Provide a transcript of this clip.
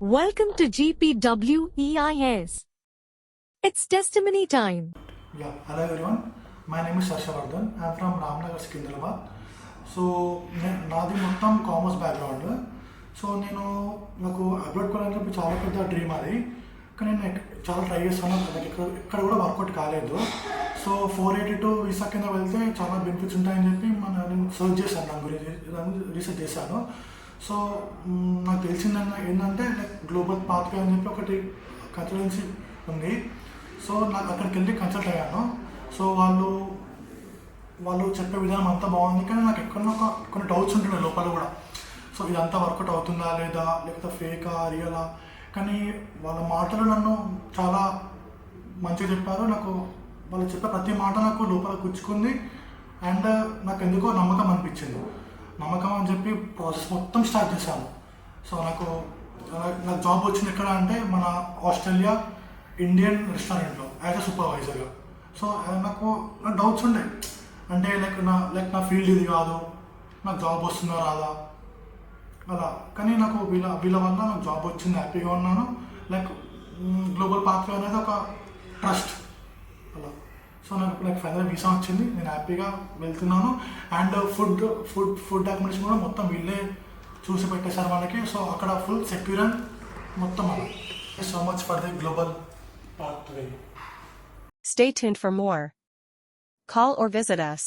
Welcome to GPWEIS. It's testimony time. Yeah, hello everyone. My name is Harshavardhan. I'm from Ramnagar, Secunderabad. So నాది మొత్తం commerce background. So నాకు abroad కొనాలని చెప్పి చాలా పెద్ద dream అది. కానీ నేను చాలా ట్రై చేస్తాను, నాకు ఎక్కడ కూడా వర్కౌట్ కాలేదు. సో 482 వీసా కింద వెళ్తే చాలా బెనిఫిట్స్ ఉంటాయని చెప్పి నేను సర్చ్ చేశాను, దాని గురించి రీసెర్చ్ చేశాను. సో నాకు తెలిసింది ఏంటంటే గ్లోబల్ పాత్వే అని చెప్పి ఒకటి కన్సల్టెన్సీ ఉంది. సో నాకు అక్కడికి వెళ్ళి కన్సల్ట్ అయ్యాను. సో వాళ్ళు చెప్పే విధానం అంతా బాగుంది, కానీ నాకు ఎక్కడో కొన్ని డౌట్స్ ఉంటున్నాయి లోపల కూడా. సో ఇదంతా వర్కౌట్ అవుతుందా లేదా, లేకపోతే ఫేకా రియలా, కానీ వాళ్ళ మాటలు నన్ను చాలా మంచిగా చెప్పారు. నాకు వాళ్ళు చెప్పే ప్రతి మాట నాకు లోపల గుచ్చుకుంది. అండ్ నాకు ఎందుకో నమ్మకం అనిపించింది. నమ్మకం అని చెప్పి ప్రాసెస్ మొత్తం స్టార్ట్ చేశాను. సో నాకు జాబ్ వచ్చింది ఎక్కడ అంటే మన ఆస్ట్రేలియా ఇండియన్ రెస్టారెంట్లో యాజ్ అ సూపర్వైజర్గా. సో నాకు డౌట్స్ ఉండే, అంటే నా ఫీల్డ్ ఇది కాదు, నాకు జాబ్ వస్తుందా రాదా అలా. కానీ నాకు వీళ్ళ వల్ల నాకు జాబ్ వచ్చింది, హ్యాపీగా ఉన్నాను. గ్లోబల్ పాత్వే అనేది ఒక ట్రస్ట్ అలా. సో నాకు ఫైనల్ వీసా వచ్చింది, నేను హ్యాపీగా వెళ్తున్నాను. అండ్ ఫుడ్ అకామిడేషన్ కూడా మొత్తం వీళ్ళే చూసి పెట్టేశారు మనకి. సో అక్కడ ఫుల్ సెక్యూర్ అండ్ మొత్తం అలా. So much for the global pathway. Stay tuned for more. Call or visit us.